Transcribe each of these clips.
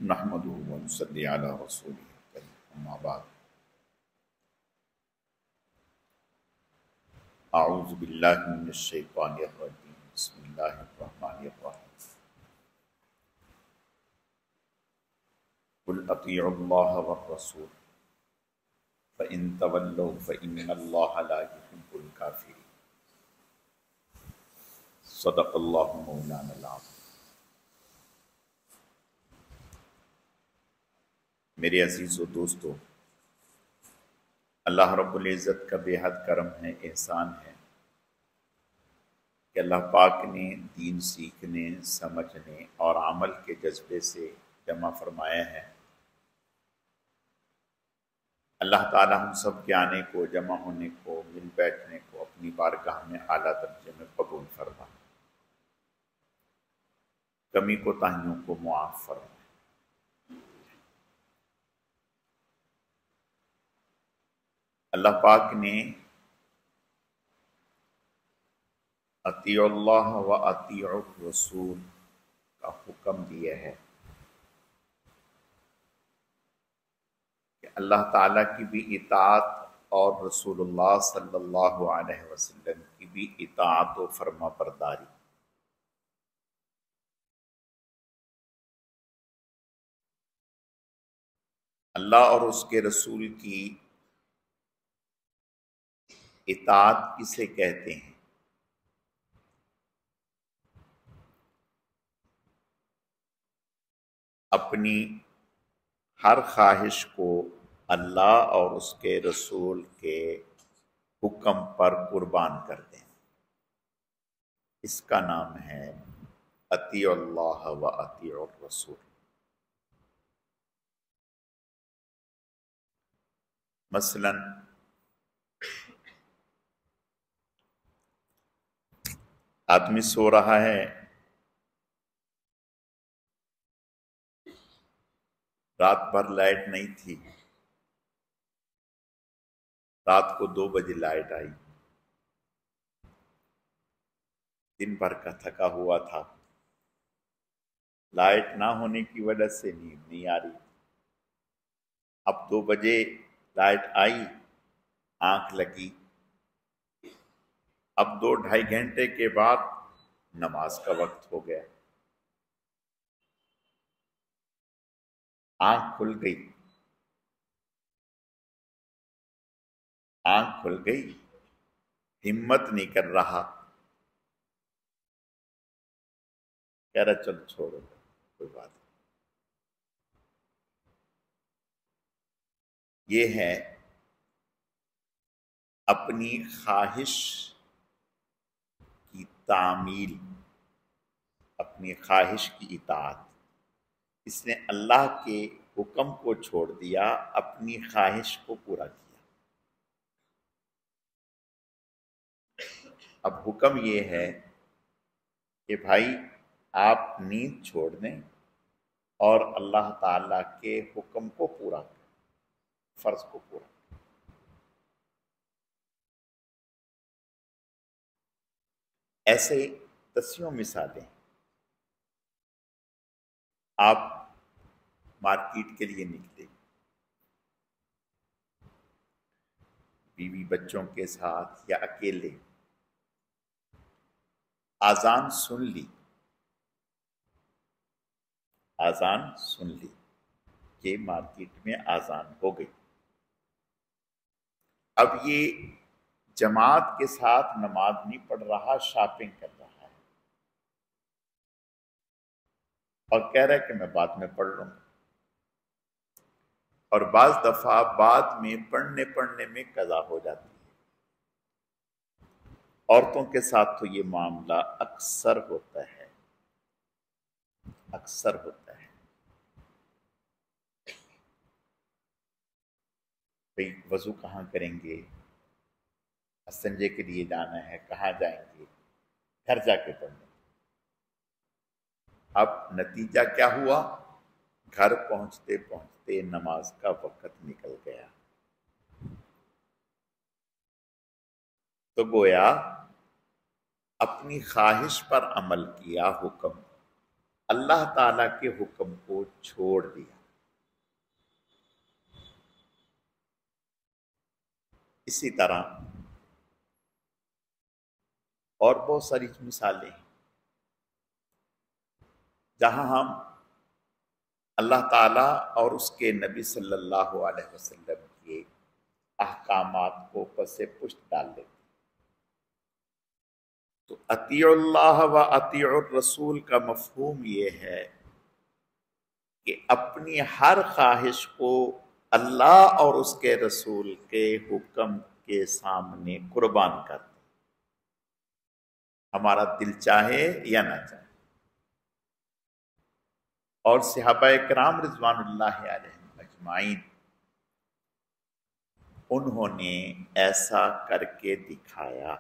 نحمدہ و نصلی علی رسولہ الکریم اما بعد اعوذ باللہ من الشیطان الرجیم بسم اللہ الرحمن الرحیم قل اطیعوا اللہ والرسول فإن تولوا فإن اللہ لا يحب الکافرین صدق اللہ مولانا العظیم۔ میرے عزیز و دوستو، اللہ رب العزت کا بے حد کرم ہے، احسان ہے کہ اللہ پاک نے دین سیکھنے، سمجھنے اور عمل کے جذبے سے جمع فرمایا ہے۔ اللہ تعالی ہم سب کے آنے کو، جمع ہونے کو، مل بیٹھنے کو اپنی بارگاہ میں اعلیٰ درجے میں قبول فرما، کمی کوتاہیوں کو معاف فرما۔ اللہ پاک نے اطیعوا اللہ و اطیعوا الرسول کا حکم دیا ہے کہ اللہ تعالیٰ کی بھی اطاعت اور رسول اللہ صلی اللہ علیہ وسلم کی بھی اطاعت و فرما برداری۔ اللہ اور اس کے رسول کی اطاعت کسے کہتے ہیں؟ اپنی ہر خواہش کو اللہ اور اس کے رسول کے حکم پر قربان کر دیں، اس کا نام ہے اطیعوا اللہ و اطیعوا الرسول۔ مثلاً آدمی سو رہا ہے، رات بھر لائٹ نہیں تھی، رات کو 2 بجے لائٹ آئی، دن بھر کا تھکا ہوا تھا، لائٹ نہ ہونے کی وجہ سے نیند نہیں آ رہی۔ اب 2 بجے لائٹ آئی، آنکھ لگی، اب 2-2.5 گھنٹے کے بعد نماز کا وقت ہو گیا، آنکھ کھل گئی، آنکھ کھل گئی، ہمت نہیں کر رہا، کہہ رہا چل چھوڑو کوئی بات نہیں۔ یہ ہے اپنی خواہش کی تعمیل، اپنی خواہش کی اطاعت۔ اس نے اللہ کے حکم کو چھوڑ دیا، اپنی خواہش کو پورا کیا۔ اب حکم یہ ہے کہ بھائی آپ نیند چھوڑ دیں اور اللہ تعالیٰ کے حکم کو پورا کریں، فرض کو پورا کریں۔ ایسے دسیوں مثالیں۔ آپ مارکیٹ کے لیے نکلے، بیوی بچوں کے ساتھ یا اکیلے، اذان سن لی، اذان سن لی کہ مارکیٹ میں اذان ہو گئی۔ اب یہ جماعت کے ساتھ نماز نہیں پڑھ رہا، شاپنگ کر رہا ہے اور کہہ رہا ہے کہ میں بعد میں پڑھ لوں گا۔ اور بعض دفعہ بعد میں پڑھنے میں قضا ہو جاتی ہے۔ عورتوں کے ساتھ تو یہ معاملہ اکثر ہوتا ہے، اکثر ہوتا ہے۔ بھئی وضو کہاں کریں گے، استنجے کے لیے جانا ہے، کہاں جائیں گے، گھر جا کے پڑھیں۔ اب نتیجہ کیا ہوا؟ گھر پہنچتے پہنچتے نماز کا وقت نکل گیا۔ تو گویا اپنی خواہش پر عمل کیا، حکم اللہ تعالی کے حکم کو چھوڑ دیا۔ اسی طرح اور بہت ساری مثالیں ہیں جہاں ہم اللہ تعالیٰ اور اس کے نبی صلی اللہ علیہ وسلم کے احکامات کو پس پشت ڈال دیتے۔ تو اطیع اللہ و اطیع الرسول کا مفہوم یہ ہے کہ اپنی ہر خواہش کو اللہ اور اس کے رسول کے حکم کے سامنے قربان کر دیں، ہمارا دل چاہے یا نہ چاہے۔ اور صحابہ کرام رضوان اللہ علیہم اجمعین انہوں نے ایسا کر کے دکھایا۔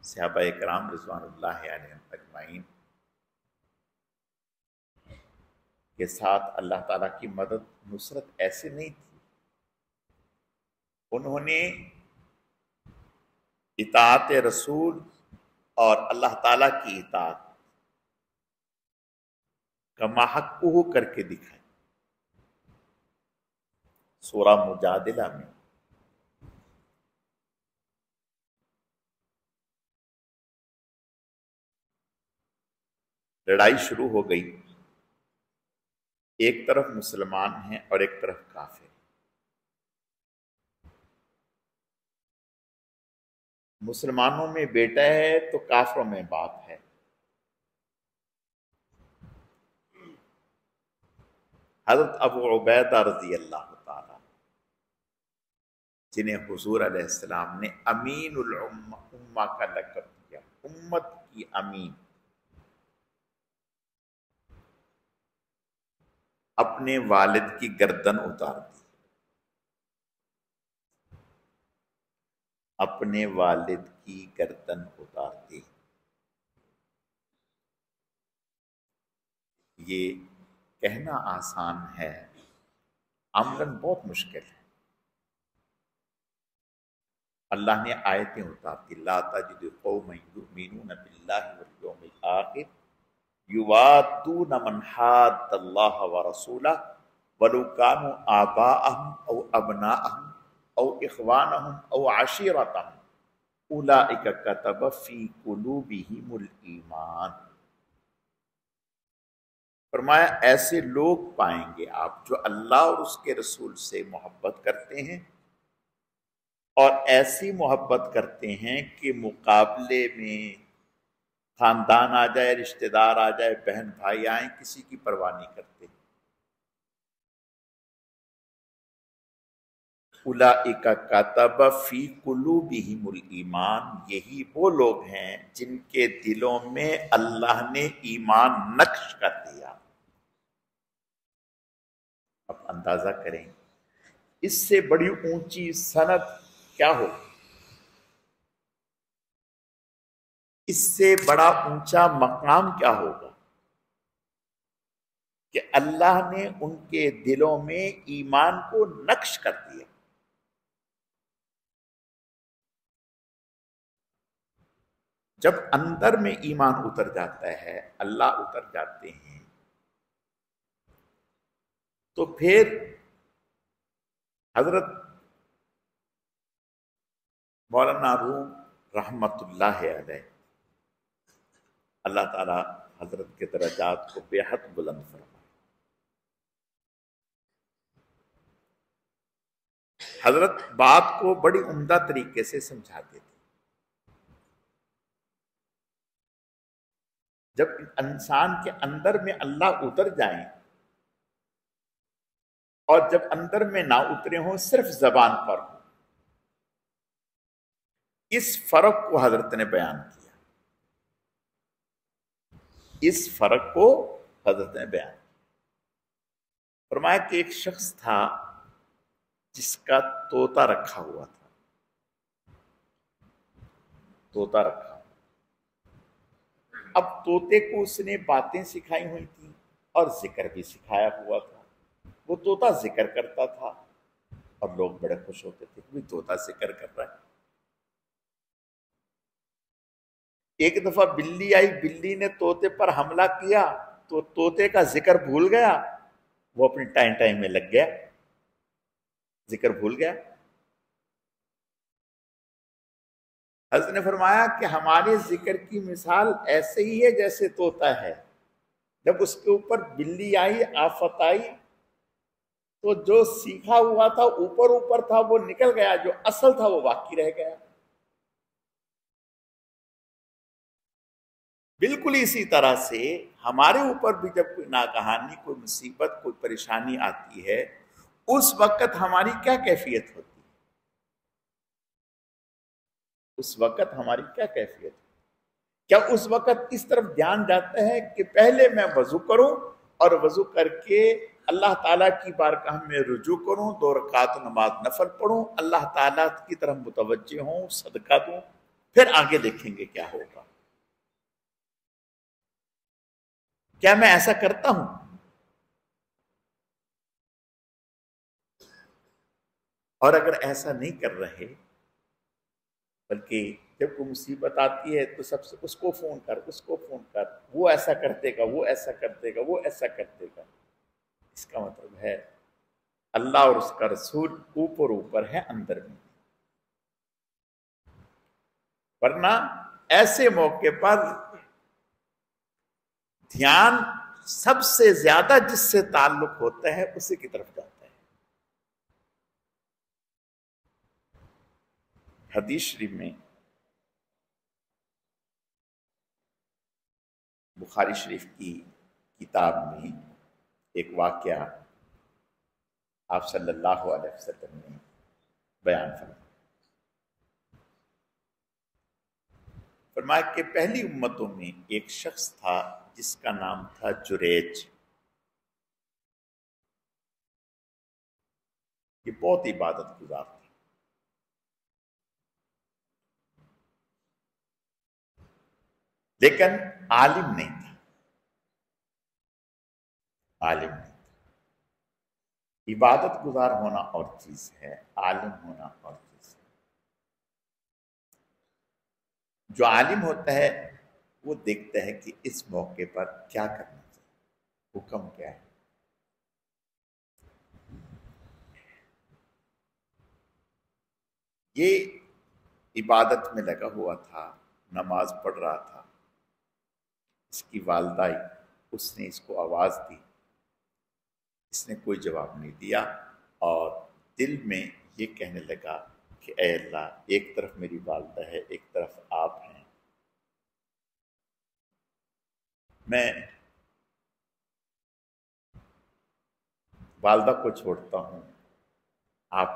صحابہ کرام رضوان اللہ علیہم اجمعین کے ساتھ اللہ تعالیٰ کی مدد نصرت ایسے نہیں تھی، انہوں نے اطاعت رسول اور اللہ تعالیٰ کی اطاعت کا محقق کر کے دکھائی۔ سورہ مجادلہ میں لڑائی شروع ہو گئی، ایک طرف مسلمان ہیں اور ایک طرف کافر۔ مسلمانوں میں بیٹا ہے تو کافروں میں باپ ہے۔ حضرت ابو عبیدہ رضی اللہ تعالی جنہیں حضور علیہ السلام نے امین الامہ کا لقب دیا، امت کی امین، اپنے والد کی گردن اتار دی، اپنے والد کی گردن اتار دی۔ یہ کہنا آسان ہے، عملاً بہت مشکل ہے۔ اللہ نے آیتیں اتار دی، لا تجد قوما یؤمنون باللہ والیوم الآخر یوادون من حاد اللہ ورسولہ ولو کانوا آباءہم او ابناءہم او اخوانہم او عشیرتہم اولئک کتب فی قلوبہم الایمان۔ فرمایا ایسے لوگ پائیں گے آپ جو اللہ اور اس کے رسول سے محبت کرتے ہیں اور ایسی محبت کرتے ہیں کہ مقابلے میں خاندان آ جائے، رشتہ دار آ جائے، بہن بھائی آئیں، کسی کی پرواہ نہیں کرتے۔ اولئک کتب فی قلوبہم الایمان، یہی وہ لوگ ہیں جن کے دلوں میں اللہ نے ایمان نقش کر دیا۔ اب اندازہ کریں اس سے بڑی اونچی سند کیا ہو، اس سے بڑا اونچا مقام کیا ہوگا کہ اللہ نے ان کے دلوں میں ایمان کو نقش کر دیا۔ جب اندر میں ایمان اتر جاتا ہے، اللہ اتر جاتے ہیں، تو پھر حضرت مولانا روم رحمت اللہ علیہ، اللہ تعالی حضرت کے درجات کو بے حد بلند فرمائے، حضرت بات کو بڑی عمدہ طریقے سے سمجھاتے تھے۔ جب انسان کے اندر میں اللہ اتر جائیں اور جب اندر میں نہ اترے ہوں، صرف زبان پر ہوں، اس فرق کو حضرت نے بیان کیا، اس فرق کو حضرت نے بیان کیا۔ فرمایا کہ ایک شخص تھا جس کا طوطا رکھا ہوا تھا، طوطا رکھا۔ اب طوطے کو اس نے باتیں سکھائی ہوئی تھیں اور ذکر بھی سکھایا ہوا تھا۔ وہ طوطا ذکر کرتا تھا اور لوگ بڑے خوش ہوتے تھے کہ طوطا ذکر کر رہا ہے۔ ایک دفعہ بلی آئی، بلی نے طوطے پر حملہ کیا تو طوطے کا ذکر بھول گیا، وہ اپنی ٹائم میں لگ گیا، ذکر بھول گیا۔ حضرت نے فرمایا کہ ہمارے ذکر کی مثال ایسے ہی ہے جیسے طوطا ہے، جب اس کے اوپر بلی آئی، آفت آئی، تو جو سیکھا ہوا تھا اوپر تھا وہ نکل گیا، جو اصل تھا وہ باقی رہ گیا۔ بالکل اسی طرح سے ہمارے اوپر بھی جب کوئی ناگہانی، کوئی مصیبت، کوئی پریشانی آتی ہے، اس وقت ہماری کیا کیفیت ہوتی ہے؟ اس وقت ہماری کیا کیفیت ہے؟ کیا اس وقت اس طرف دھیان جاتا ہے کہ پہلے میں وضو کروں اور وضو کر کے اللہ تعالیٰ کی بارگاہ میں رجوع کروں، 2 رکعت نماز نفل پڑھوں، اللہ تعالیٰ کی طرف متوجہ ہوں، صدقہ دوں، پھر آگے دیکھیں گے کیا ہوگا؟ کیا میں ایسا کرتا ہوں؟ اور اگر ایسا نہیں کر رہے، بلکہ جب کوئی مصیبت آتی ہے تو سب سے اس کو فون کر، اس کو فون کر، وہ ایسا کر دے گا، وہ ایسا کر دے گا، وہ ایسا کر دے گا، اس کا مطلب ہے اللہ اور اس کا رسول اوپر ہے، اندر میں۔ ورنہ ایسے موقع پر دھیان سب سے زیادہ جس سے تعلق ہوتا ہے اسی کی طرف جاتا ہے۔ حدیث شریف میں، بخاری شریف کی کتاب میں ایک واقعہ آپ صلی اللہ علیہ وسلم نے بیان فرمایا کہ پہلی امتوں میں ایک شخص تھا جس کا نام تھا جریج۔ یہ بہت عبادت گزار تھا، لیکن عالم نہیں تھا، عالم نہیں تھا۔ عبادت گزار ہونا اور چیز ہے، عالم ہونا اور چیز ہے۔ جو عالم ہوتا ہے وہ دیکھتا ہے کہ اس موقع پر کیا کرنا چاہیے، حکم کیا ہے۔ یہ عبادت میں لگا ہوا تھا، نماز پڑھ رہا تھا، اس کی والدہ آئی، اس نے اس کو آواز دی، اس نے کوئی جواب نہیں دیا، اور دل میں یہ کہنے لگا کہ اے اللہ، ایک طرف میری والدہ ہے، ایک طرف آپ ہیں، میں والدہ کو چھوڑتا ہوں، آپ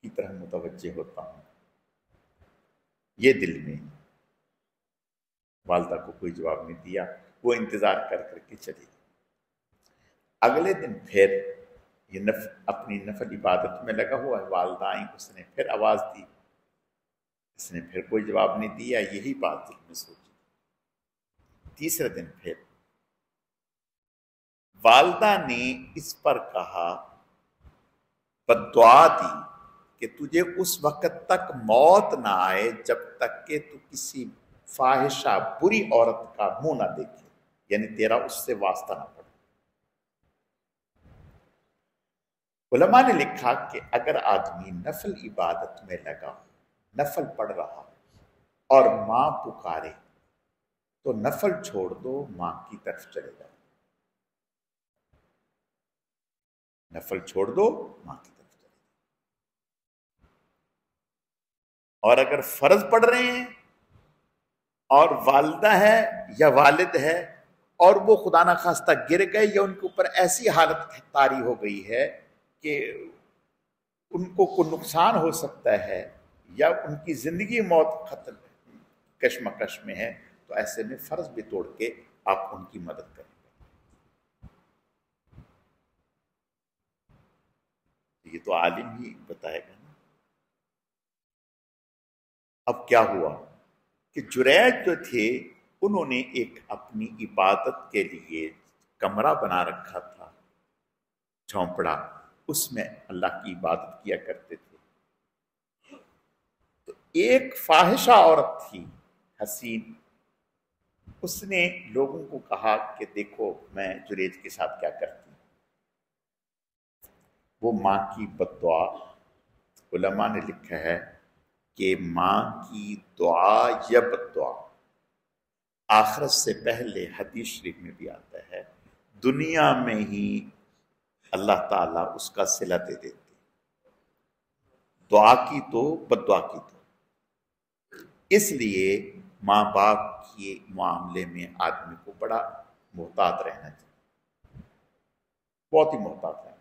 کی طرح متوجہ ہوتا ہوں۔ یہ دل میں، والدہ کو کوئی جواب نہیں دیا، وہ انتظار کر کر کے چلی۔ اگلے دن پھر یہ اپنی نفل عبادت میں لگا ہوا ہے، والدہ آئیں، اس نے پھر آواز دی، اس نے پھر کوئی جواب نہیں دیا، یہی بات دل میں سوچی۔ تیسرے دن پھر والدہ نے اس پر کہا، بددعا دی کہ تجھے اس وقت تک موت نہ آئے جب تک کہ تو کسی فاحشہ بری عورت کا منہ نہ دیکھے، یعنی تیرا اس سے واسطہ نہ پڑے۔ علماء نے لکھا کہ اگر آدمی نفل عبادت میں لگا ہو، نفل پڑھ رہا ہو اور ماں پکارے تو نفل چھوڑ دو، ماں کی طرف چلے جاؤ، نفل چھوڑ دو، ماں کی طرف چلے جاؤ۔ اور اگر فرض پڑھ رہے ہیں اور والدہ ہے یا والد ہے اور وہ خدا نخواستہ گر گئے یا ان کے اوپر ایسی حالت طاری ہو گئی ہے کہ ان کو کوئی نقصان ہو سکتا ہے یا ان کی زندگی موت خطر کشمکش میں ہے، تو ایسے میں فرض بھی توڑ کے آپ ان کی مدد کریں۔ یہ تو عالم ہی بتائے گا نا۔ اب کیا ہوا کہ جریج جو تھے انہوں نے ایک اپنی عبادت کے لیے کمرہ بنا رکھا تھا، جھونپڑا، اس میں اللہ کی عبادت کیا کرتے تھے۔ تو ایک فاحشہ عورت تھی، حسین، اس نے لوگوں کو کہا کہ دیکھو میں جریج کے ساتھ کیا کرتی ہوں۔ وہ ماں کی بد دعا، علماء نے لکھا ہے کہ ماں کی دعا یا بد دعا آخرت سے پہلے، حدیث شریف میں بھی آتا ہے، دنیا میں ہی اللہ تعالیٰ اس کا صلہ دے دیتے، دعا کی تو بد دعا کی تو۔ اس لیے ماں باپ کے معاملے میں آدمی کو بڑا محتاط رہنا چاہیے، بہت ہی محتاط رہنا چاہیے۔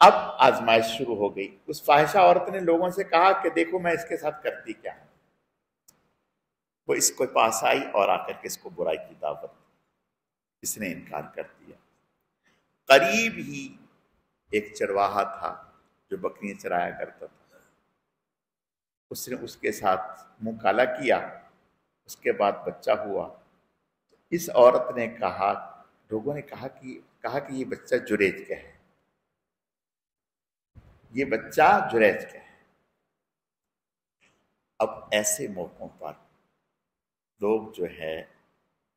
اب آزمائش شروع ہو گئی، اس فاحشہ عورت نے لوگوں سے کہا کہ دیکھو میں اس کے ساتھ کرتی کیا ہوں۔ وہ اس کو پاس آئی اور آ کر کے اس کو برائی کی دعوت دی، اس نے انکار کر دیا۔ قریب ہی ایک چرواہا تھا جو بکریاں چرایا کرتا تھا، اس نے اس کے ساتھ منہ کالا کیا، اس کے بعد بچہ ہوا۔ اس عورت نے کہا، لوگوں نے کہا کہ یہ بچہ جریج کا ہے، یہ بچہ جریج کا ہے۔ اب ایسے موقعوں پر لوگ جو ہے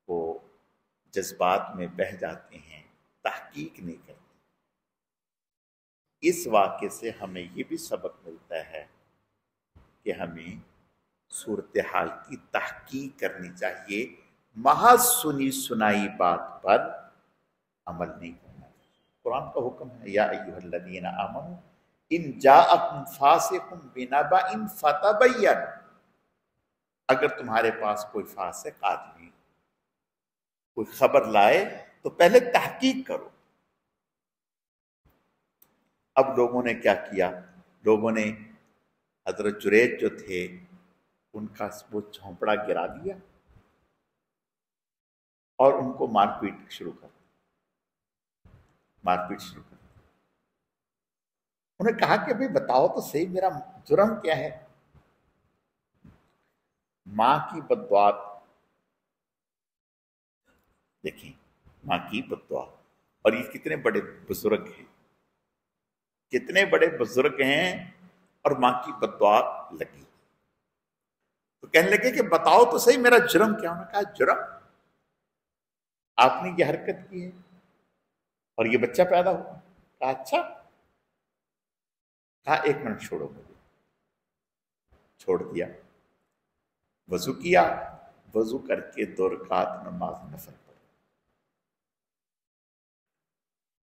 وہ جذبات میں بہہ جاتے ہیں، تحقیق نہیں کرتے۔ اس واقعے سے ہمیں یہ بھی سبق ملتا ہے کہ ہمیں صورتحال کی تحقیق کرنی چاہیے، محض سنی سنائی بات پر عمل نہیں کرنا چاہیے۔ قرآن کا حکم ہے، یا ایھا الذین آمنوا ان جاءکم فاسق بنبأ فتبین، اگر تمہارے پاس کوئی فاسق آدمی کوئی خبر لائے تو پہلے تحقیق کرو۔ اب لوگوں نے کیا کیا؟ لوگوں نے حضرت جریج جو تھے ان کا وہ جھونپڑا گرا دیا اور ان کو مار پیٹ شروع کر دی، مار پیٹ شروع کر دی۔ انہیں کہا کہ بھئی بتاؤ تو صحیح میرا جرم کیا ہے؟ ماں کی بد دعا دیکھیں، ماں کی بد دعا، اور یہ کتنے بڑے بزرگ ہیں، کتنے بڑے بزرگ ہیں، اور ماں کی بد دعا لگی تو کہنے لگے کہ بتاؤ تو صحیح میرا جرم کیا؟ انہوں نے کہا جرم؟ آپ نے یہ حرکت کی ہے اور یہ بچہ پیدا ہوا؟ کہا اچھا۔ کہا ایک منٹ چھوڑو مجھے، چھوڑ دیا، وضو کیا، وضو کر کے 2 رکعت نماز نفل پڑھی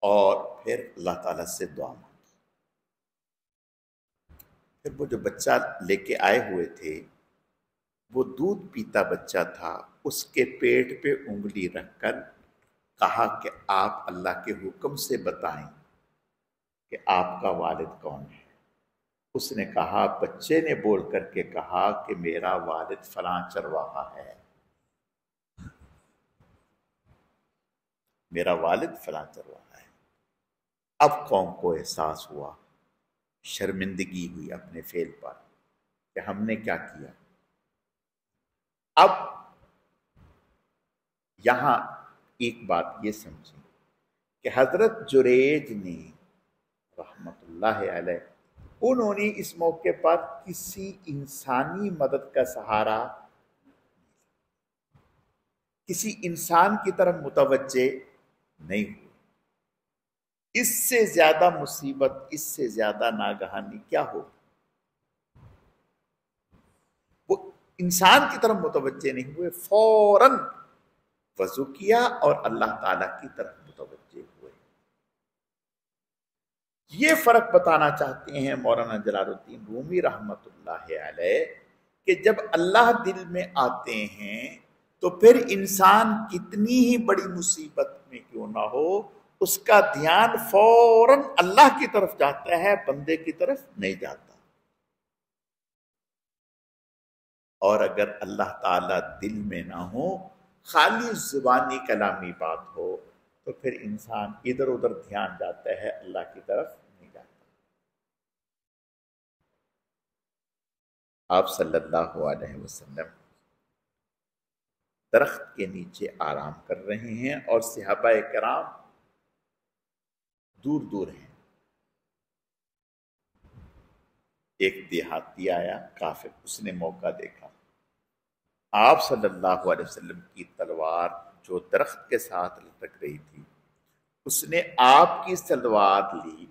اور پھر اللہ تعالیٰ سے دعا مانگی۔ پھر وہ جو بچہ لے کے آئے ہوئے تھے، وہ دودھ پیتا بچہ تھا، اس کے پیٹ پہ انگلی رکھ کر کہا کہ آپ اللہ کے حکم سے بتائیں کہ آپ کا والد کون ہے۔ اس نے کہا، بچے نے بول کر کے کہا کہ میرا والد فلاں چرواہا ہے، میرا والد فلاں چرواہا ہے۔ اب قوم کو احساس ہوا، شرمندگی ہوئی اپنے فعل پر کہ ہم نے کیا کیا۔ اب یہاں ایک بات یہ سمجھیں کہ حضرت جریج نے رحمت اللہ علیہ، انہوں نے اس موقع پر کسی انسانی مدد کا سہارا، کسی انسان کی طرف متوجہ نہیں ہوئے۔ اس سے زیادہ مصیبت، اس سے زیادہ ناگہانی کیا ہو؟ وہ انسان کی طرف متوجہ نہیں ہوئے، فوراً وضو کیا اور اللہ تعالیٰ کی طرف متوجہ ہوئے۔ یہ فرق بتانا چاہتے ہیں مولانا جلال الدین رومی رحمت اللہ علیہ کہ جب اللہ دل میں آتے ہیں تو پھر انسان کتنی ہی بڑی مصیبت میں کیوں نہ ہو، اس کا دھیان فوراً اللہ کی طرف جاتا ہے، بندے کی طرف نہیں جاتا۔ اور اگر اللہ تعالیٰ دل میں نہ ہو، خالی زبانی کلامی بات ہو، تو پھر انسان ادھر ادھر دھیان جاتا ہے، اللہ کی طرف نہیں جاتا۔ آپ صلی اللہ علیہ وسلم درخت کے نیچے آرام کر رہے ہیں اور صحابہ کرام دور دور ہیں۔ ایک دیہاتی آیا کافر، اس نے موقع دیکھا، آپ صلی اللہ علیہ وسلم کی تلوار جو درخت کے ساتھ لٹک رہی تھی، اس نے آپ کی تلوار لی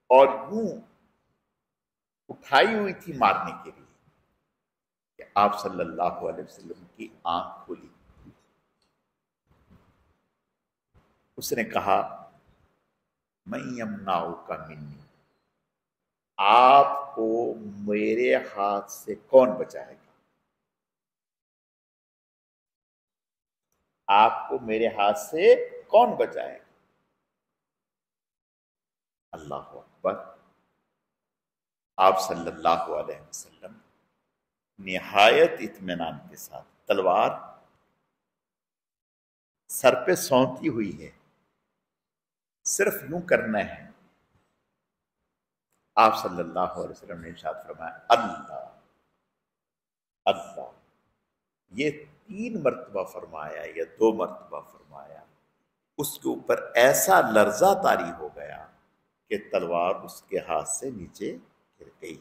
اور یوں اٹھائی ہوئی تھی مارنے کے لیے کہ آپ صلی اللہ علیہ وسلم کی آنکھ کھلی۔ اس نے کہا من یمنعک منی، آپ کو میرے ہاتھ سے کون بچائے گا؟ آپ کو میرے ہاتھ سے کون بچائے گا؟ اللہ اکبر۔ آپ صلی اللہ علیہ وسلم نہایت اطمینان کے ساتھ، تلوار سر پہ سونتی ہوئی ہے، صرف یوں کرنا ہے۔ آپ صلی اللہ علیہ وسلم نے ارشاد فرمایا اللہ اللہ، یہ 3 مرتبہ فرمایا یا 2 مرتبہ فرمایا، اس کے اوپر ایسا لرزہ طاری ہو گیا کہ تلوار اس کے ہاتھ سے نیچے گر گئی۔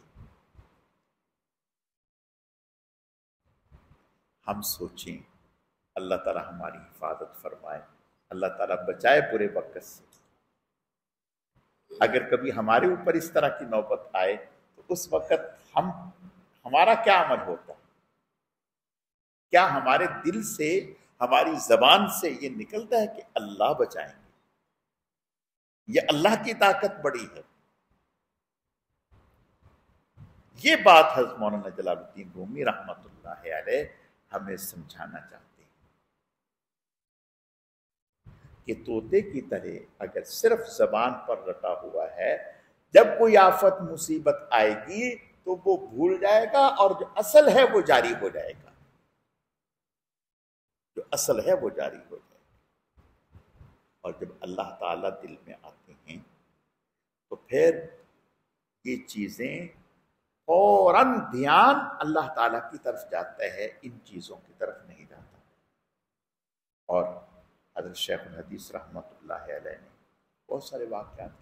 ہم سوچیں، اللہ تعالی ہماری حفاظت فرمائے، اللہ تعالیٰ بچائے برے وقت سے۔ اگر کبھی ہمارے اوپر اس طرح کی نوبت آئے تو اس وقت ہمارا کیا عمل ہوتا ہے؟ کیا ہمارے دل سے، ہماری زبان سے یہ نکلتا ہے کہ اللہ بچائیں گے؟ یہ اللہ کی طاقت بڑی ہے۔ یہ بات حضرت مولانا جلال الدین رومی رحمۃ اللہ علیہ ہمیں سمجھانا چاہتے ہیں کہ طوطے کی طرح اگر صرف زبان پر رٹا ہوا ہے، جب کوئی آفت مصیبت آئے گی تو وہ بھول جائے گا، اور جو اصل ہے وہ جاری ہو جائے گا، جو اصل ہے وہ جاری ہو جائے گا۔ اور جب اللہ تعالیٰ دل میں آتے ہیں تو پھر یہ چیزیں فوراً دھیان اللہ تعالیٰ کی طرف جاتا ہے، ان چیزوں کی طرف نہیں جاتا۔ اور حضرت شیخ الحدیث رحمۃ اللہ علیہ نے بہت سارے واقعات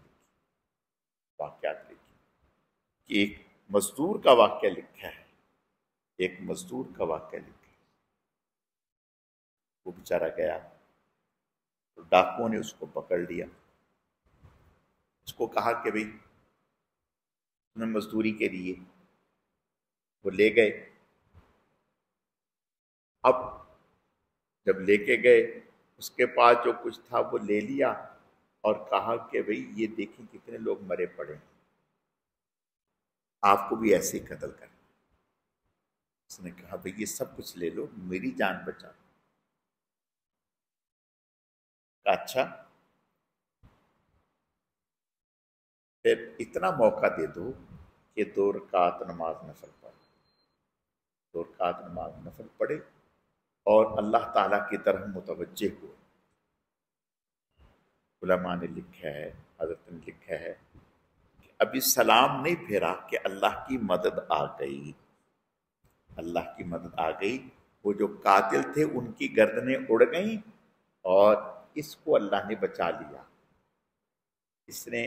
لکھی کہ ایک مزدور کا واقعہ لکھا ہے، ایک مزدور کا واقعہ لکھا ہے۔ وہ بیچارہ گیا تو ڈاکوؤں نے اس کو پکڑ لیا، اس کو کہا کہ بھئی تمہیں مزدوری کے لیے، وہ لے گئے۔ اب جب لے کے گئے، اس کے پاس جو کچھ تھا وہ لے لیا اور کہا کہ بھئی یہ دیکھیں کتنے لوگ مرے پڑے ہیں، آپ کو بھی ایسے ہی قتل کرنا۔ اس نے کہا بھئی یہ سب کچھ لے لو، میری جان بچا۔ اچھا، پھر اتنا موقع دے دو کہ 2 رکعت نماز نفل پڑھے، 2 رکعت نماز نفل پڑھے اور اللہ تعالیٰ کی طرف متوجہ ہوئے۔ علماء نے لکھا ہے، حضرت نے لکھا ہے کہ ابھی سلام نہیں پھیرا کہ اللہ کی مدد آ گئی، اللہ کی مدد آ گئی۔ وہ جو قاتل تھے ان کی گردنیں اڑ گئیں اور اس کو اللہ نے بچا لیا۔ اس نے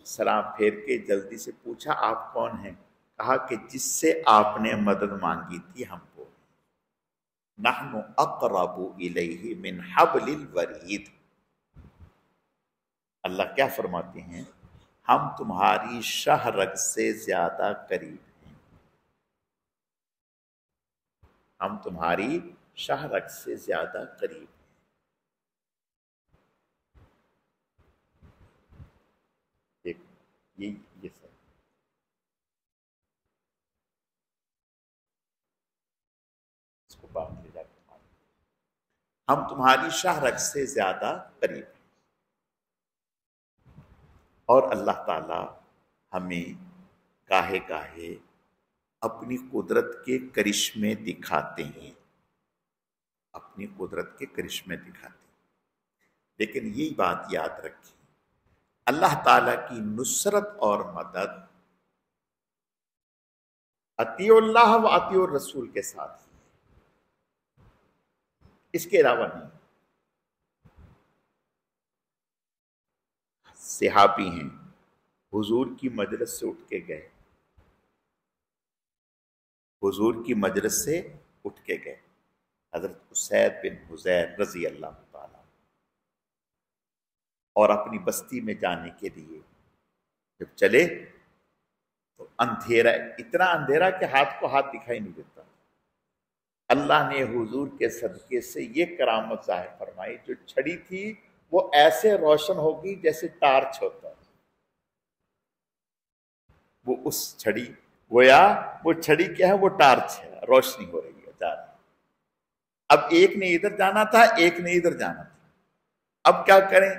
سلام پھیر کے جلدی سے پوچھا آپ کون ہیں؟ کہا کہ جس سے آپ نے مدد مانگی تھی ہم کو، نحن اقرب الیہ من حبل الورید۔ اللہ کیا فرماتے ہیں؟ ہم تمہاری شاہ رگ سے زیادہ قریب ہیں، ہم تمہاری شاہ رگ سے زیادہ قریب ہیں۔ یہ سب اس کو بات لے جا کے ہم تمہاری شاہ رگ سے زیادہ قریب ہیں۔ اور اللہ تعالی ہمیں گاہے گاہے اپنی قدرت کے کرشمے دکھاتے ہیں، اپنی قدرت کے کرشمے دکھاتے ہیں، لیکن یہی بات یاد رکھیں، اللہ تعالیٰ کی نصرت اور مدد اطیعوا اللہ و اطیعوا الرسول کے ساتھ ہی، اس کے علاوہ نہیں۔ صحابی ہیں، حضور کی مجلس سے اٹھ کے گئے، حضور کی مجلس سے اٹھ کے گئے، حضرت اسید بن حضیر رضی اللہ تعالیٰ، اور اپنی بستی میں جانے کے لیے جب چلے تو اندھیرا، اتنا اندھیرا کہ ہاتھ کو ہاتھ دکھائی نہیں دیتا۔ اللہ نے حضور کے صدقے سے یہ کرامت ظاہر فرمائی، جو چھڑی تھی وہ ایسے روشن ہوگی جیسے ٹارچ ہوتا ہے۔ وہ اس چھڑی، گویا وہ چھڑی کیا ہے، وہ ٹارچ ہے، روشنی ہو رہی ہے، جا رہی ہے۔ اب ایک نے ادھر جانا تھا، ایک نے ادھر جانا تھا، اب کیا کریں؟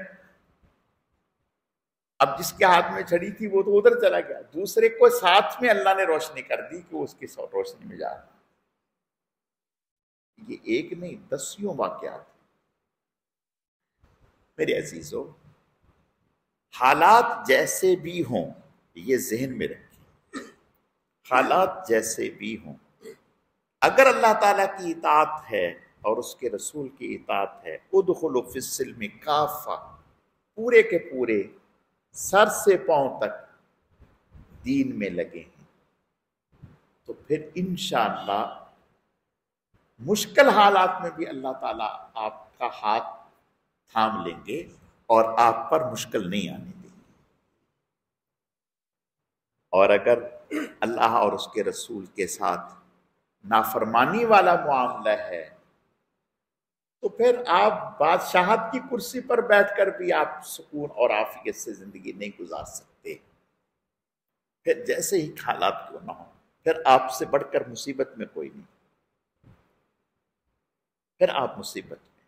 اب جس کے ہاتھ میں چھڑی تھی وہ تو ادھر چلا گیا، دوسرے کو ساتھ میں اللہ نے روشنی کر دی کہ وہ اس کی روشنی میں جا رہا ہے۔ یہ ایک نہیں، دسیوں واقعات۔ میرے عزیزو، حالات جیسے بھی ہوں، یہ ذہن میں رکھیں، حالات جیسے بھی ہوں، اگر اللہ تعالیٰ کی اطاعت ہے اور اس کے رسول کی اطاعت ہے، ادخلوا فی السلم کافہ، پورے کے پورے سر سے پاؤں تک دین میں لگے ہیں، تو پھر انشاءاللہ مشکل حالات میں بھی اللہ تعالیٰ آپ کا ہاتھ تھام لیں گے اور آپ پر مشکل نہیں آنے دیں گے۔ اور اگر اللہ اور اس کے رسول کے ساتھ نافرمانی والا معاملہ ہے تو پھر آپ بادشاہت کی کرسی پر بیٹھ کر بھی آپ سکون اور عافیت سے زندگی نہیں گزار سکتے۔ پھر جیسے ہی حالات کیوں نہ ہوں، پھر آپ سے بڑھ کر مصیبت میں کوئی نہیں، پھر آپ مصیبت میں۔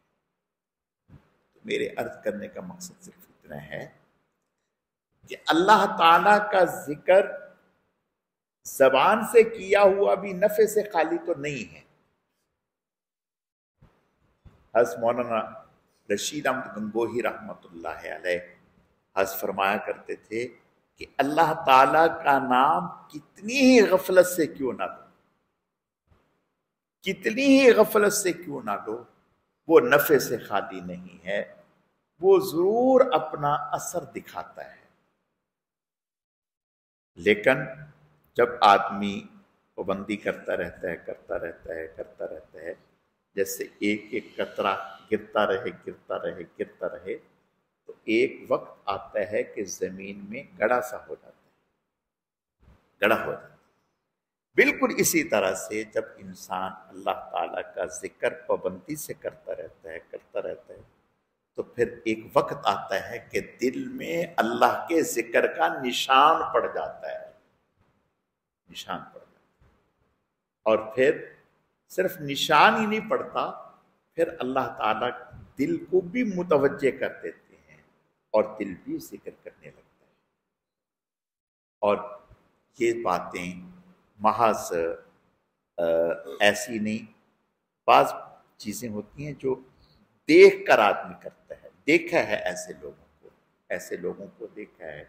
تو میرے عرض کرنے کا مقصد صرف اتنا ہے کہ اللہ تعالیٰ کا ذکر زبان سے کیا ہوا بھی نفع سے خالی تو نہیں ہے۔ حضرت مولانا رشید احمد گنگوہی رحمۃ اللہ علیہ حضرت فرمایا کرتے تھے کہ اللہ تعالیٰ کا نام کتنی ہی غفلت سے کیوں نہ لو، کتنی ہی غفلت سے کیوں نہ لو، وہ نفع سے خالی نہیں ہے، وہ ضرور اپنا اثر دکھاتا ہے۔ لیکن جب آدمی پابندی کرتا رہتا ہے، جیسے ایک ایک قطرہ گرتا رہے تو ایک وقت آتا ہے کہ زمین میں گڑھا سا ہو جاتا ہے، گڑھا ہو جاتا ہے۔ بالکل اسی طرح سے جب انسان اللہ تعالیٰ کا ذکر پابندی سے کرتا رہتا ہے تو پھر ایک وقت آتا ہے کہ دل میں اللہ کے ذکر کا نشان پڑ جاتا ہے، نشان پڑ جاتا ہے۔ اور پھر صرف نشان ہی نہیں پڑتا، پھر اللہ تعالیٰ دل کو بھی متوجہ کر دیتے ہیں اور دل بھی ذکر کرنے لگتا ہے۔ اور یہ باتیں محض ایسی نہیں، بعض چیزیں ہوتی ہیں جو دیکھ کر آدمی کرتا ہے۔ دیکھا ہے ایسے لوگوں کو دیکھا ہے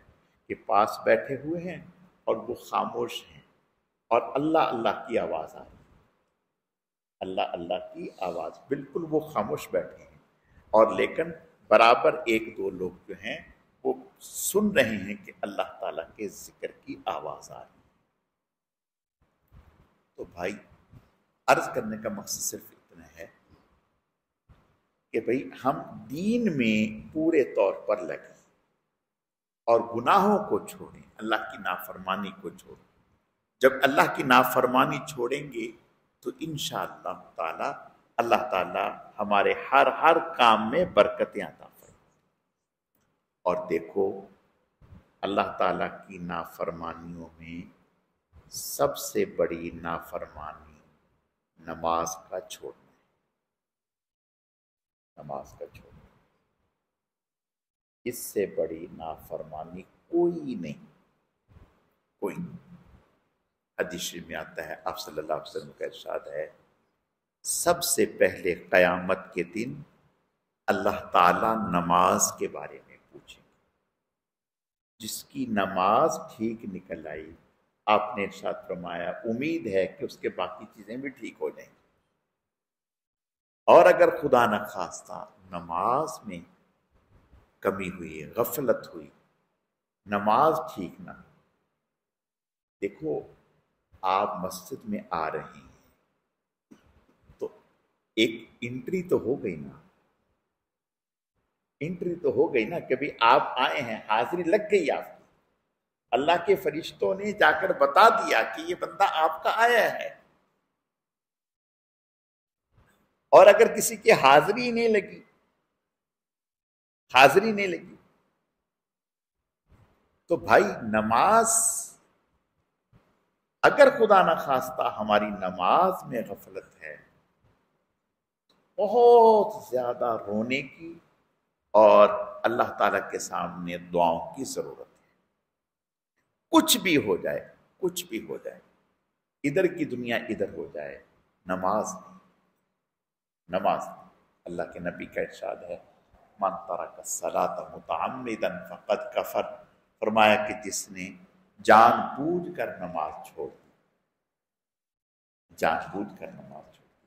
کہ پاس بیٹھے ہوئے ہیں اور وہ خاموش ہیں اور اللہ اللہ کی آواز آ رہی ہے، اللہ اللہ کی آواز، بالکل وہ خاموش بیٹھے ہیں، اور لیکن برابر ایک دو لوگ جو ہیں وہ سن رہے ہیں کہ اللہ تعالیٰ کے ذکر کی آواز آ رہی ہے۔ تو بھائی، عرض کرنے کا مقصد صرف اتنا ہے کہ بھئی ہم دین میں پورے طور پر لگیں اور گناہوں کو چھوڑیں، اللہ کی نافرمانی کو چھوڑیں۔ جب اللہ کی نافرمانی چھوڑیں گے تو انشاءاللہ تعالی اللہ تعالی ہمارے ہر کام میں برکتیں عطا فرمائیں۔ اور دیکھو، اللہ تعالیٰ کی نافرمانیوں میں سب سے بڑی نافرمانی نماز کا چھوڑنا ہے، نماز کا چھوڑنا۔ اس سے بڑی نافرمانی کوئی نہیں، کوئی نہیں۔ حدیث شریف میں آتا ہے، آپ صلی اللہ علیہ وسلم کا ارشاد ہے، سب سے پہلے قیامت کے دن اللہ تعالیٰ نماز کے بارے میں پوچھیں گے۔ جس کی نماز ٹھیک نکل آئی، آپ نے ارشاد فرمایا امید ہے کہ اس کے باقی چیزیں بھی ٹھیک ہو جائیں گی۔ اور اگر خدا نخواستہ نماز میں کمی ہوئی، غفلت ہوئی، نماز ٹھیک نہ، دیکھو آپ مسجد میں آ رہے ہیں تو ایک انٹری تو ہو گئی نا، انٹری تو ہو گئی نا، کبھی آپ آئے ہیں، حاضری لگ گئی آپ کی، اللہ کے فرشتوں نے جا کر بتا دیا کہ یہ بندہ آپ کا آیا ہے۔ اور اگر کسی کی حاضری نہیں لگی، حاضری نہیں لگی، تو بھائی نماز، اگر خدا نہ خواستہ ہماری نماز میں غفلت ہے، بہت زیادہ رونے کی اور اللہ تعالیٰ کے سامنے دعاؤں کی ضرورت ہے۔ کچھ بھی ہو جائے، کچھ بھی ہو جائے، ادھر کی دنیا ادھر ہو جائے، نماز نہیں، نماز نہیں۔ اللہ کے نبی کا ارشاد ہے، من ترک الصلاۃ متعمدا فقد کفر، فرمایا کہ جس نے جان بوجھ کر نماز چھوڑ دی، جان بوجھ کر نماز چھوڑ دی،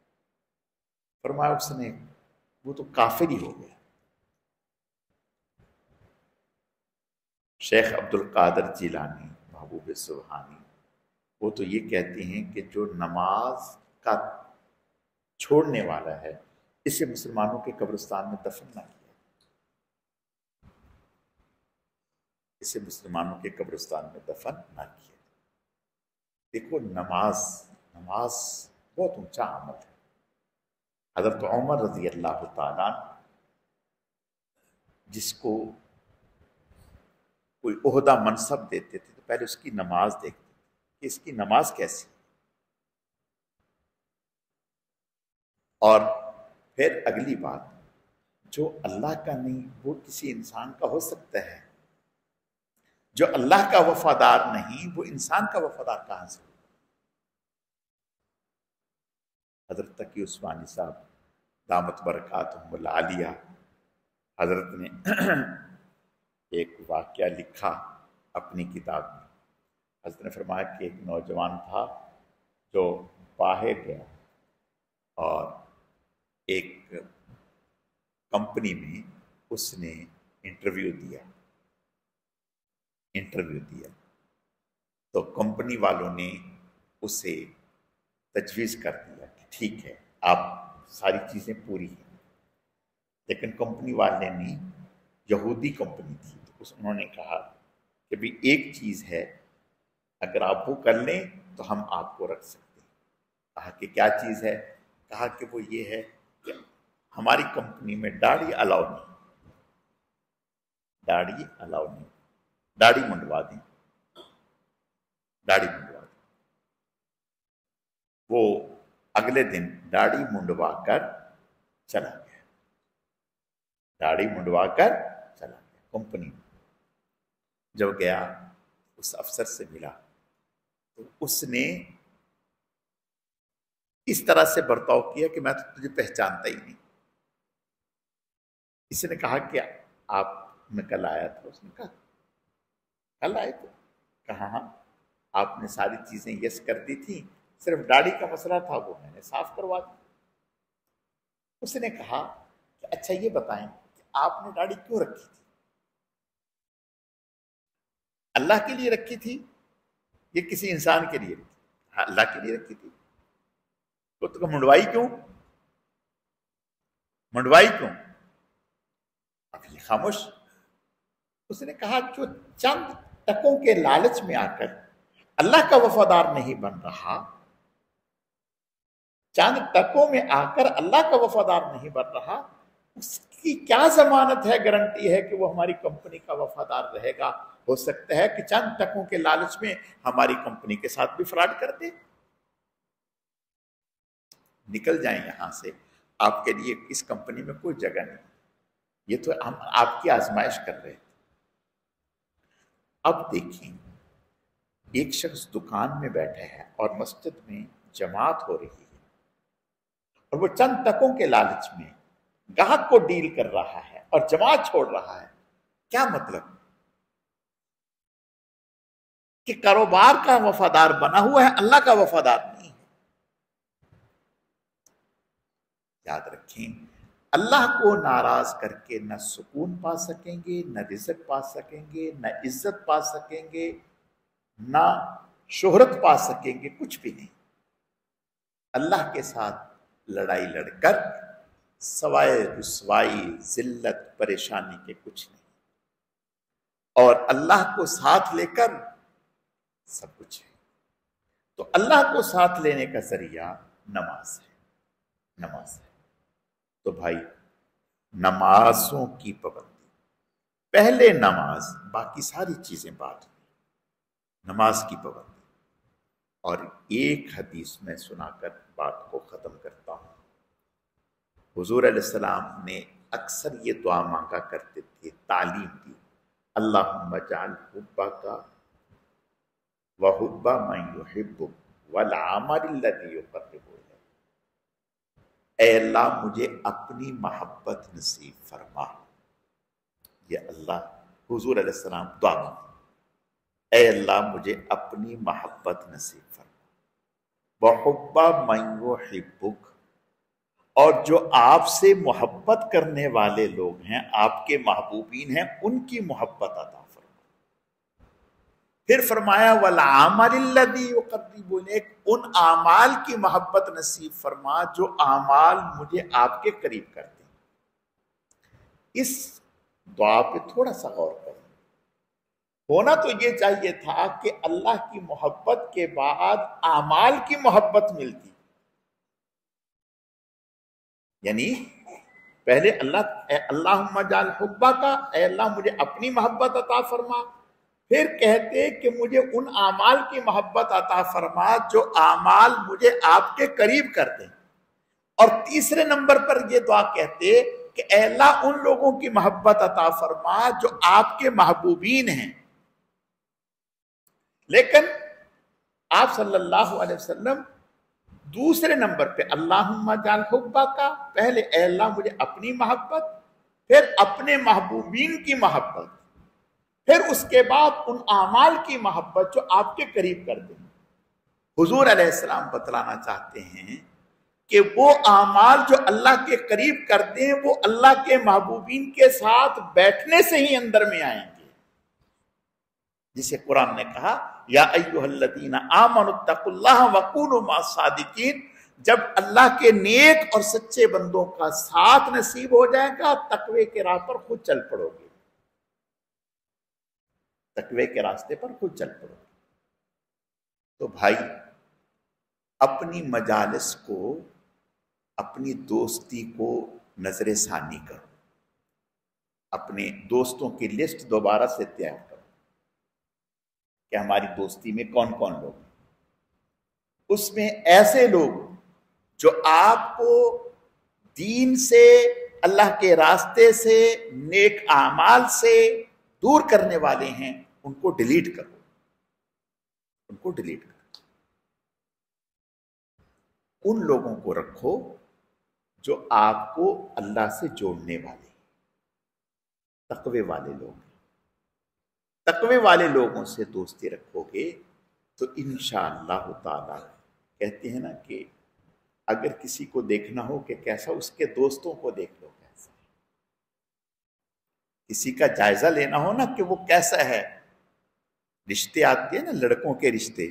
فرمایا اس نے، وہ تو کافر ہی ہو گیا۔ شیخ عبد القادر جیلانی محبوب سبحانی، وہ تو یہ کہتے ہیں کہ جو نماز کا چھوڑنے والا ہے، اسے مسلمانوں کے قبرستان میں دفن نہ کیا، اسے مسلمانوں کے قبرستان میں دفن نہ کیا۔ دیکھو نماز بہت اونچا عمل ہے۔ حضرت عمر رضی اللہ تعالیٰ جس کو کوئی عہدہ منصب دیتے تھے تو پہلے اس کی نماز دیکھتے تھے کہ اس کی نماز کیسی، اور پھر اگلی بات، جو اللہ کا نہیں وہ کسی انسان کا ہو سکتا ہے، جو اللہ کا وفادار نہیں وہ انسان کا وفادار کہاں سے؟ حضرت تقی عثمانی صاحب دامت برکاتہم العالیہ، حضرت نے ایک واقعہ لکھا اپنی کتاب میں۔ حضرت نے فرمایا کہ ایک نوجوان تھا جو باہر گیا اور ایک کمپنی میں اس نے انٹرویو دیا تو کمپنی والوں نے اسے تجویز کر دیا کہ ٹھیک ہے آپ ساری چیزیں پوری ہیں، لیکن کمپنی والے نے، یہودی کمپنی تھی، تو انہوں نے کہا کہ بھی ایک چیز ہے، اگر آپ وہ کر لیں تو ہم آپ کو رکھ سکتے ہیں۔ کہا کہ کیا چیز ہے؟ کہا کہ وہ یہ ہے کہ ہماری کمپنی میں داڑھی الاؤ نہیں، داڑھی الاؤ نہیں، داڑھی منڈوا دیں، داڑھی منڈوا دیں۔ وہ اگلے دن داڑھی منڈوا کر چلا گیا، داڑھی منڈوا کر چلا گیا کمپنی میں۔ جب گیا اس افسر سے ملا تو اس نے اس طرح سے برتاؤ کیا کہ میں تو تجھے پہچانتا ہی نہیں۔ اس نے کہا کہ آپ میں کل آیا تھا، اس نے کہا کل آئے تھے؟ کہا ہاں، آپ نے ساری چیزیں یس کر دی تھی، صرف داڑھی کا مسئلہ تھا وہ میں نے صاف کروا دی۔ اس نے کہا کہ اچھا یہ بتائیں کہ آپ نے داڑھی کیوں رکھی تھی؟ اللہ کے لیے رکھی تھی یہ کسی انسان کے لیے رکھی؟ ہاں اللہ کے لیے رکھی تھی۔ تو منڈوائی کیوں؟ منڈوائی کیوں؟ اب یہ خاموش۔ اس نے کہا جو چند ٹکوں کے لالچ میں آ کر اللہ کا وفادار نہیں بن رہا، چند ٹکوں میں آ کر اللہ کا وفادار نہیں بن رہا، اس کی کیا ضمانت ہے، گارنٹی ہے کہ وہ ہماری کمپنی کا وفادار رہے گا؟ ہو سکتا ہے کہ چند ٹکوں کے لالچ میں ہماری کمپنی کے ساتھ بھی فراڈ کر دے۔ نکل جائیں یہاں سے، آپ کے لیے اس کمپنی میں کوئی جگہ نہیں، یہ تو ہم آپ کی آزمائش کر رہے تھے۔ اب دیکھیں، ایک شخص دکان میں بیٹھے ہے اور مسجد میں جماعت ہو رہی ہے، اور وہ چند ٹکوں کے لالچ میں گاہک کو ڈیل کر رہا ہے اور جماعت چھوڑ رہا ہے۔ کیا مطلب؟ کہ کاروبار کا وفادار بنا ہوا ہے، اللہ کا وفادار نہیں ہے۔ یاد رکھیں، اللہ کو ناراض کر کے نہ سکون پا سکیں گے، نہ رزق پا سکیں گے، نہ عزت پا سکیں گے، نہ شہرت پا سکیں گے، کچھ بھی نہیں۔ اللہ کے ساتھ لڑائی لڑ کر سوائے رسوائی، ذلت، پریشانی کے کچھ نہیں، اور اللہ کو ساتھ لے کر سب کچھ ہے۔ تو اللہ کو ساتھ لینے کا ذریعہ نماز ہے، نماز ہے۔ تو بھائی، نمازوں کی پابندی، پہلے نماز، باقی ساری چیزیں بعد میں، نماز کی پابندی۔ اور ایک حدیث میں سنا کر بات کو ختم کرتا ہوں۔ حضور علیہ السلام نے اکثر یہ دعا مانگا کرتے تھے، تعلیم دی، اللہم اجعل حبک وحب من یحبک والعمل الذی یقرب الیک۔ اے اللہ مجھے اپنی محبت نصیب فرما۔ یہ اللہ، حضور علیہ السلام دعا مانگے، اے اللہ مجھے اپنی محبت نصیب فرما، وحب من یحبک، اور جو آپ سے محبت کرنے والے لوگ ہیں، آپ کے محبوبین ہیں، ان کی محبت عطا فرما۔ پھر فرمایا والعمل الذی یقرب الیک، ان اعمال کی محبت نصیب فرما جو اعمال مجھے آپ کے قریب کرتے ہیں۔ اس دعا پہ تھوڑا سا غور کریں۔ ہونا تو یہ چاہیے تھا کہ اللہ کی محبت کے بعد اعمال کی محبت ملتی، یعنی پہلے اللہم اجعل حبک، اے اللہ مجھے اپنی محبت عطا فرما، پھر کہتے کہ مجھے ان اعمال کی محبت عطا فرما جو اعمال مجھے آپ کے قریب کر دیں، اور تیسرے نمبر پر یہ دعا کہتے کہ اے اللہ ان لوگوں کی محبت عطا فرما جو آپ کے محبوبین ہیں۔ لیکن آپ صلی اللہ علیہ وسلم دوسرے نمبر پہ اللہم اجعل حبک، پہلے اے اللہ مجھے اپنی محبت، پھر اپنے محبوبین کی محبت، پھر اس کے بعد ان اعمال کی محبت جو آپ کے قریب کر دیں۔ حضور علیہ السلام بتلانا چاہتے ہیں کہ وہ اعمال جو اللہ کے قریب کر دیں وہ اللہ کے محبوبین کے ساتھ بیٹھنے سے ہی اندر میں آئیں گے، جسے قرآن نے کہا یا ایھا الذین آمنوا اتقوا اللہ وکونوا مع الصادقین۔ جب اللہ کے نیک اور سچے بندوں کا ساتھ نصیب ہو جائے گا، تقوی کے راہ پر خود چل پڑو گے، تقوی کے راستے پر خود چل پڑو گے۔ تو بھائی، اپنی مجالس کو، اپنی دوستی کو نظر ثانی کرو، اپنے دوستوں کی لسٹ دوبارہ سے تیار کرو کہ ہماری دوستی میں کون کون لوگ ہیں۔ اس میں ایسے لوگ جو آپ کو دین سے، اللہ کے راستے سے، نیک اعمال سے دور کرنے والے ہیں، ان کو ڈیلیٹ کرو، ان کو ڈیلیٹ کرو۔ ان لوگوں کو رکھو جو آپ کو اللہ سے جوڑنے والے، تقوی والے لوگ ہیں۔ تقوی والے لوگوں سے دوستی رکھو گے تو انشاءاللہ تعالی، کہتے ہیں نا کہ اگر کسی کو دیکھنا ہو کہ کیسا، اس کے دوستوں کو دیکھ لو کیسا ہے۔ کسی کا جائزہ لینا ہو نا کہ وہ کیسا ہے، رشتے آتے ہیں نا، لڑکوں کے رشتے،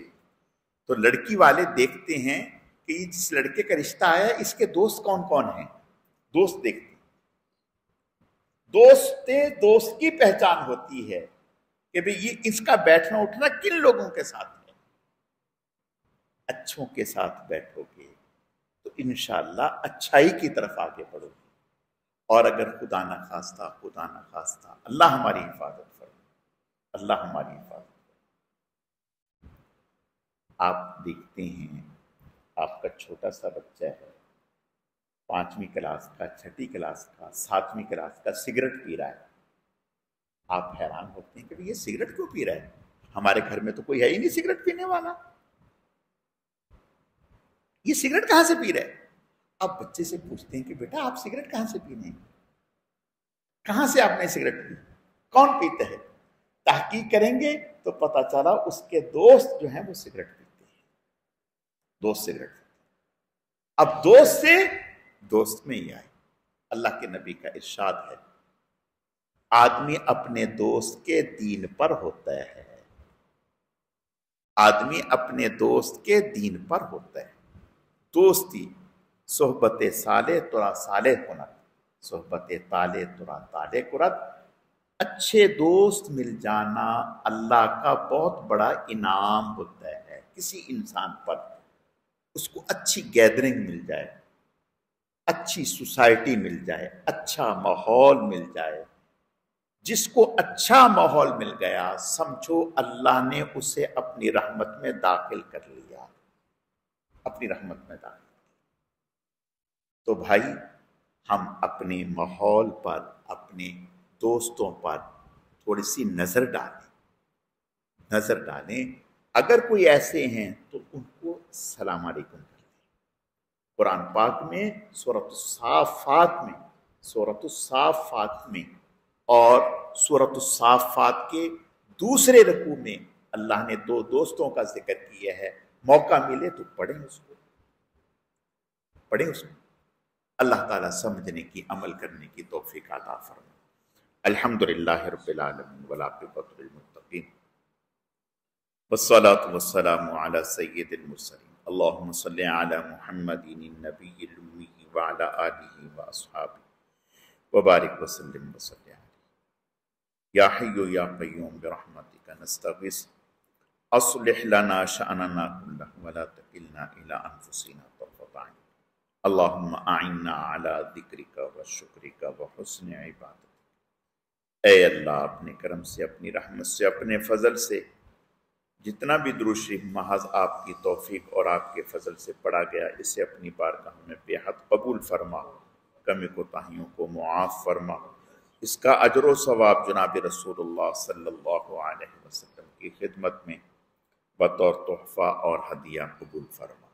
تو لڑکی والے دیکھتے ہیں کہ جس لڑکے کا رشتہ آیا ہے اس کے دوست کون کون ہیں، دوست دیکھتے ہیں۔ دوست کی پہچان ہوتی ہے کہ بھئی یہ اس کا بیٹھنا اٹھنا کن لوگوں کے ساتھ ہے۔ اچھوں کے ساتھ بیٹھو گے تو انشاءاللہ اچھائی کی طرف آگے بڑھو گے، اور اگر خدا نخواستہ اللہ ہماری حفاظت فرمائے، اللہ ہماری حفاظت فرمائے۔ آپ دیکھتے ہیں آپ کا چھوٹا سا بچہ ہے، 5ویں کلاس کا، 6ٹھی کلاس کا، 7ویں کلاس کا، سگریٹ پی رہا ہے۔ آپ حیران ہوتے ہیں کہ یہ سگریٹ کیوں پی رہا ہے؟ ہمارے گھر میں تو کوئی ہے ہی نہیں سگریٹ پینے والا، یہ سگریٹ کہاں سے پی رہا ہے؟ آپ بچے سے پوچھتے ہیں کہ بیٹا آپ سگریٹ کہاں سے پینے ہیں، کہاں سے آپ نے سگریٹ پی، کون پیتا ہے؟ تحقیق کریں گے تو پتہ چلا اس کے دوست جو ہیں وہ سگریٹ پیتے ہیں، دوست سگریٹ پیتے ہیں۔ اب دوست سے دوست میں ہی آئے۔ اللہ کے نبی کا ارشاد ہے، آدمی اپنے دوست کے دین پر ہوتا ہے، آدمی اپنے دوست کے دین پر ہوتا ہے. دوستی صحبت صالح ترا صالح کنت، صحبت طالح ترا طالح کنت. اچھے دوست مل جانا اللہ کا بہت بڑا انعام ہوتا ہے کسی انسان پر. اس کو اچھی گیدرنگ مل جائے، اچھی سوسائٹی مل جائے، اچھا ماحول مل جائے. جس کو اچھا ماحول مل گیا سمجھو اللہ نے اسے اپنی رحمت میں داخل کر لیا، اپنی رحمت میں داخل. تو بھائی ہم اپنے ماحول پر، اپنے دوستوں پر تھوڑی سی نظر ڈالیں. اگر کوئی ایسے ہیں تو ان کو السلام علیکم کر دیں. قرآن پاک میں سورۃ الصافات میں اور سورۃ الصافات کے دوسرے رکوع میں اللہ نے دو دوستوں کا ذکر کیا ہے. موقع ملے تو پڑھیں اس کو. اللہ تعالیٰ سمجھنے کی، عمل کرنے کی توفیق عطا فرمائے. الحمدللہ رب العالمین والعاقبۃ للمتقین والصلاة والسلام علی سید المرسلین. اللہم صلی علی محمد النبی الأمی وعلی آلہ واصحابہ وبارک وسلم وسلم. یا حی یا قیوم برحمتک نستغیث اصلح لنا شأننا کلہ ولا تکلنا الی انفسنا طرفۃ عین. اللہم اعنا علی ذکرک و شکرک و حسن عبادتک. اے اللہ اپنے کرم سے، اپنی رحمت سے، اپنے فضل سے جتنا بھی درود شریف محض آپ کی توفیق اور آپ کے فضل سے پڑھا گیا اسے اپنی بارگاہ میں بے حد قبول فرما، کمی کوتاہیوں کو معاف فرما. اس کا اجر و ثواب جناب رسول اللہ صلی اللہ علیہ وسلم کی خدمت میں بطور تحفہ اور ہدیہ قبول فرما.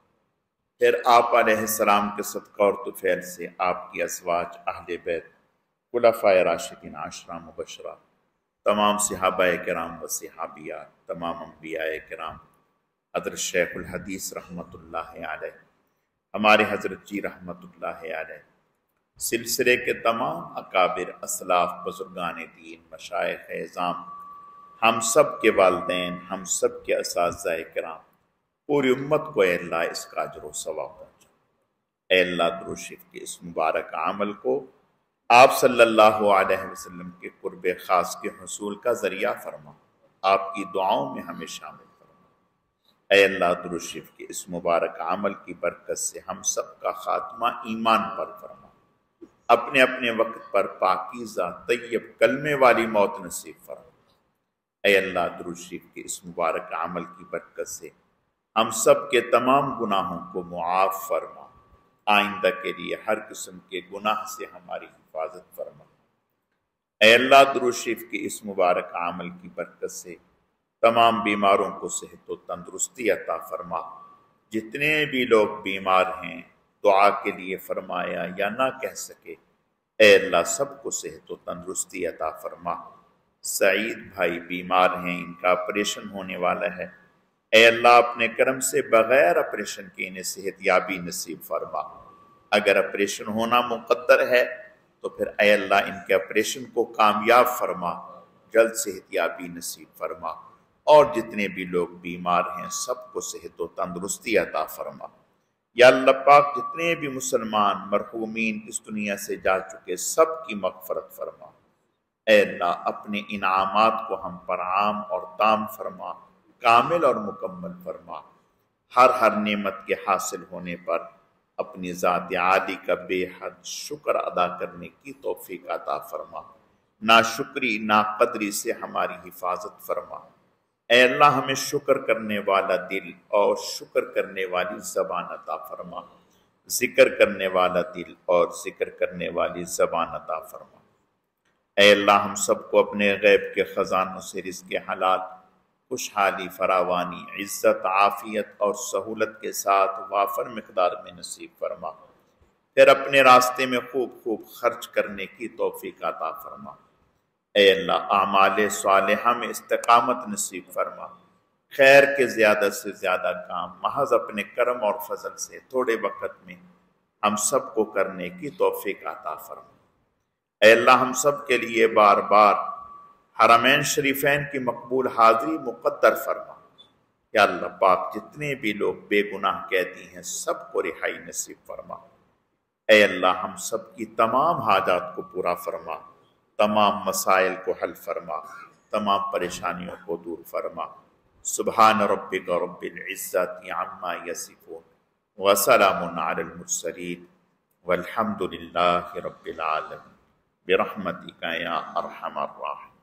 پھر آپ علیہ السلام کے صدقہ اور طفیل سے آپ کی ازواج، اہل بیت، خلفائے راشدین عشرہ مبشرہ، تمام صحابہ کرام و صحابیات، تمام انبیاء کرام، حضرت شیخ الحدیث رحمۃ اللہ علیہ، ہمارے حضرت جی رحمۃ اللہ علیہ، سلسلے کے تمام اکابر، اسلاف، بزرگان دین، مشائخ اعظام، ہم سب کے والدین، ہم سب کے اساتذہ کرام، پوری امت کو اے اللہ اس کا اجر و ثواب پہنچا. اے اللہ درود شریف کے اس مبارک عمل کو آپ صلی اللہ علیہ وسلم کے قرب خاص کے حصول کا ذریعہ فرما، آپ کی دعاؤں میں ہمیں شامل فرما. اے اللہ درود شریف کے اس مبارک عمل کی برکت سے ہم سب کا خاتمہ ایمان پر فرما، اپنے اپنے وقت پر پاکیزہ طیب کلمے والی موت نصیب فرما. اے اللہ درود شریف کے اس مبارک عمل کی برکت سے ہم سب کے تمام گناہوں کو معاف فرما، آئندہ کے لیے ہر قسم کے گناہ سے ہماری حفاظت فرما. اے اللہ درود شریف کے اس مبارک عمل کی برکت سے تمام بیماروں کو صحت و تندرستی عطا فرما. جتنے بھی لوگ بیمار ہیں دعا کے لیے فرمایا یا نہ کہہ سکے، اے اللہ سب کو صحت و تندرستی عطا فرما. سعید بھائی بیمار ہیں، ان کا آپریشن ہونے والا ہے، اے اللہ اپنے کرم سے بغیر آپریشن کے انہیں صحت یابی نصیب فرما. اگر آپریشن ہونا مقدر ہے تو پھر اے اللہ ان کے آپریشن کو کامیاب فرما، جلد صحت یابی نصیب فرما. اور جتنے بھی لوگ بیمار ہیں سب کو صحت و تندرستی عطا فرما. یا اللہ پاک جتنے بھی مسلمان مرحومین اس دنیا سے جا چکے سب کی مغفرت فرما. اے اللہ اپنے انعامات کو ہم پر عام اور تام فرما، کامل اور مکمل فرما. ہر نعمت کے حاصل ہونے پر اپنی ذات عالی کا بے حد شکر ادا کرنے کی توفیق عطا فرما. ناشکری ناقدری سے ہماری حفاظت فرما. اے اللہ ہمیں شکر کرنے والا دل اور شکر کرنے والی زبان عطا فرما، ذکر کرنے والا دل اور ذکر کرنے والی زبان عطا فرما. اے اللہ ہم سب کو اپنے غیب کے خزانوں سے رزق حلال، خوشحالی، فراوانی، عزت، عافیت اور سہولت کے ساتھ وافر مقدار میں نصیب فرما. پھر اپنے راستے میں خوب خرچ کرنے کی توفیق عطا فرما. اے اللہ اعمال صالحہ میں استقامت نصیب فرما. خیر کے زیادہ سے زیادہ کام محض اپنے کرم اور فضل سے تھوڑے وقت میں ہم سب کو کرنے کی توفیق عطا فرما. اے اللہ ہم سب کے لیے بار بار حرمین شریفین کی مقبول حاضری مقدر فرما. یا اللہ پاک جتنے بھی لوگ بے گناہ قیدی ہیں سب کو رہائی نصیب فرما۔ اے اللہ ہم سب کی تمام حاجات کو پورا فرما، تمام مسائل کو حل فرما، تمام پریشانیوں کو دور فرما۔ سبحان ربک رب العزت عما یصفون وسلام علی المرسلین والحمد للہ رب العالمین برحمتک یا ارحم الراحمین۔